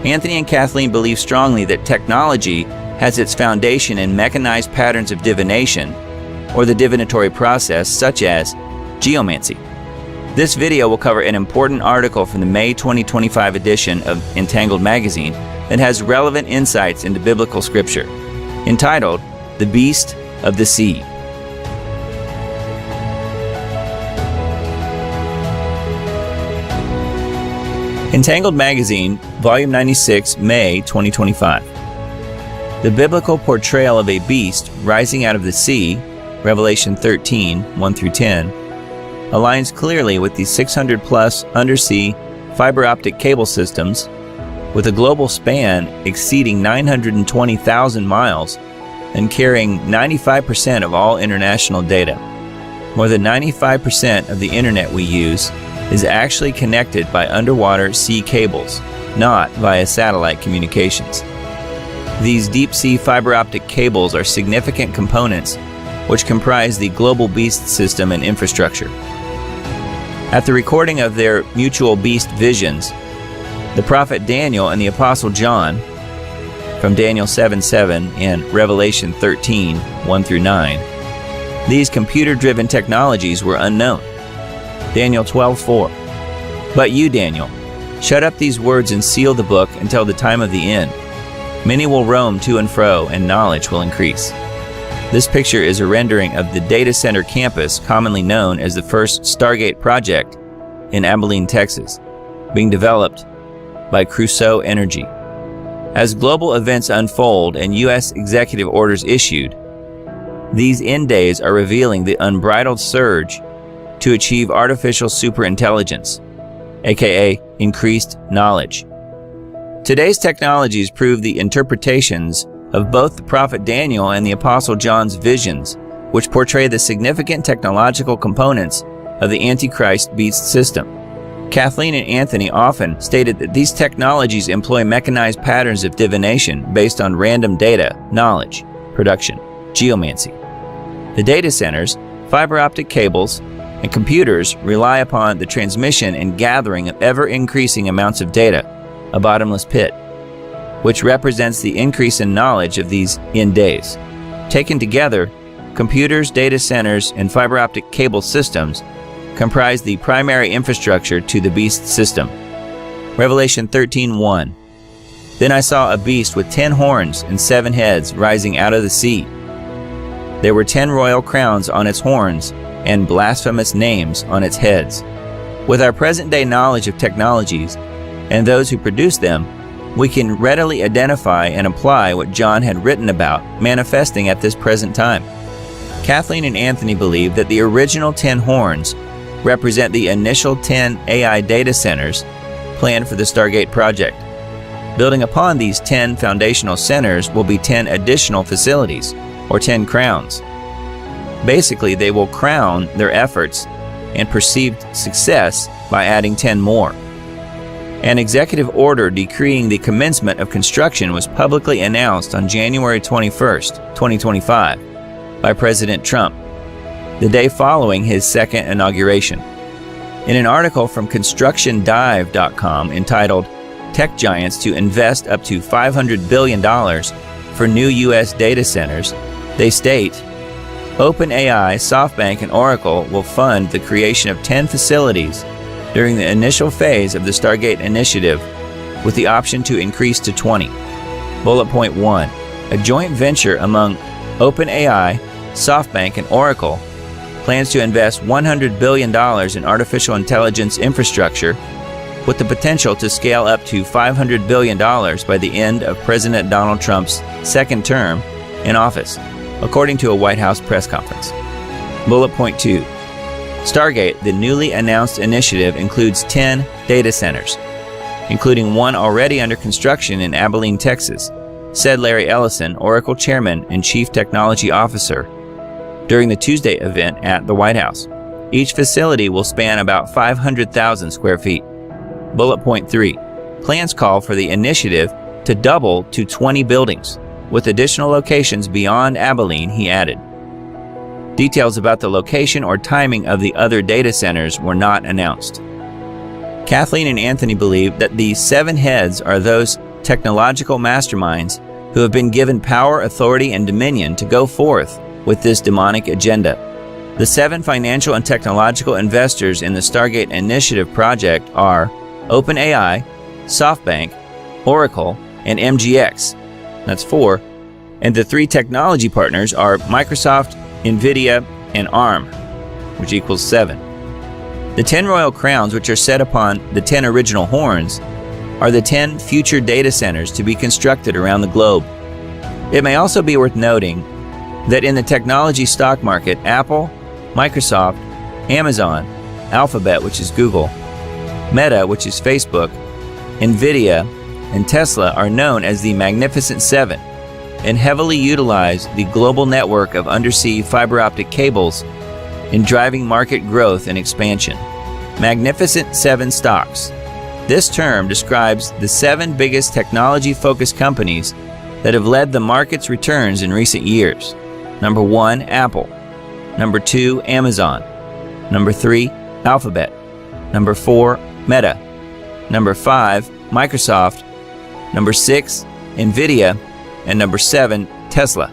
Anthony and Kathleen believe strongly that technology has its foundation in mechanized patterns of divination, or the divinatory process, such as geomancy. This video will cover an important article from the May 2025 edition of Entangled magazine that has relevant insights into biblical scripture, entitled "The Beast of the Sea." Entangled magazine, volume 96, May 2025. The biblical portrayal of a beast rising out of the sea, Revelation 13, 1-10, aligns clearly with the 600-plus undersea fiber optic cable systems with a global span exceeding 920,000 miles and carrying 95% of all international data. More than 95% of the internet we use is actually connected by underwater sea cables, not via satellite communications. These deep-sea fiber optic cables are significant components which comprise the global beast system and infrastructure. At the recording of their mutual beast visions, the prophet Daniel and the apostle John, from Daniel 7:7 and Revelation 13, 1-9, these computer-driven technologies were unknown. Daniel 12:4. But you, Daniel, shut up these words and seal the book until the time of the end. Many will roam to and fro, and knowledge will increase. This picture is a rendering of the data center campus commonly known as the first Stargate project in Abilene, Texas, being developed by Crusoe Energy. As global events unfold and U.S. executive orders issued, these end days are revealing the unbridled surge to achieve artificial superintelligence, aka increased knowledge. Today's technologies prove the interpretations of both the prophet Daniel and the apostle John's visions, which portray the significant technological components of the Antichrist beast system. Kathleen and Anthony often stated that these technologies employ mechanized patterns of divination based on random data, knowledge, production, geomancy. The data centers, fiber optic cables, and computers rely upon the transmission and gathering of ever-increasing amounts of data, a bottomless pit, which represents the increase in knowledge of these end days. Taken together, computers, data centers, and fiber optic cable systems comprise the primary infrastructure to the beast system. Revelation 13:1. Then I saw a beast with 10 horns and 7 heads rising out of the sea. There were 10 royal crowns on its horns and blasphemous names on its heads. With our present-day knowledge of technologies and those who produce them, we can readily identify and apply what John had written about manifesting at this present time. Kathleen and Anthony believe that the original 10 horns represent the initial 10 AI data centers planned for the Stargate project. Building upon these 10 foundational centers will be 10 additional facilities, or 10 crowns. Basically, they will crown their efforts and perceived success by adding 10 more. An executive order decreeing the commencement of construction was publicly announced on January 21st, 2025, by President Trump, the day following his second inauguration. In an article from ConstructionDive.com entitled "Tech Giants to Invest Up to $500 billion for New U.S. Data Centers," they state, OpenAI, SoftBank, and Oracle will fund the creation of 10 facilities during the initial phase of the Stargate initiative, with the option to increase to 20. Bullet point 1. A joint venture among OpenAI, SoftBank, and Oracle plans to invest $100 billion in artificial intelligence infrastructure, with the potential to scale up to $500 billion by the end of President Donald Trump's second term in office, according to a White House press conference. Bullet point 2. Stargate, the newly announced initiative, includes 10 data centers, including one already under construction in Abilene, Texas, said Larry Ellison, Oracle Chairman and Chief Technology Officer, during the Tuesday event at the White House. Each facility will span about 500,000 square feet. Bullet point 3. Plans call for the initiative to double to 20 buildings, with additional locations beyond Abilene, he added. Details about the location or timing of the other data centers were not announced. Kathleen and Anthony believe that the 7 heads are those technological masterminds who have been given power, authority, and dominion to go forth with this demonic agenda. The 7 financial and technological investors in the Stargate Initiative project are OpenAI, SoftBank, Oracle, and MGX. That's 4. And the 3 technology partners are Microsoft, NVIDIA, and ARM, which equals 7. The 10 royal crowns, which are set upon the 10 original horns, are the 10 future data centers to be constructed around the globe. It may also be worth noting that in the technology stock market, Apple, Microsoft, Amazon, Alphabet, which is Google, Meta, which is Facebook, NVIDIA, and Tesla are known as the Magnificent Seven and heavily utilize the global network of undersea fiber optic cables in driving market growth and expansion. Magnificent Seven stocks. This term describes the 7 biggest technology-focused companies that have led the market's returns in recent years. Number 1, Apple. Number 2, Amazon. Number 3, Alphabet. Number 4, Meta. Number 5, Microsoft. Number 6, NVIDIA. And number 7, Tesla.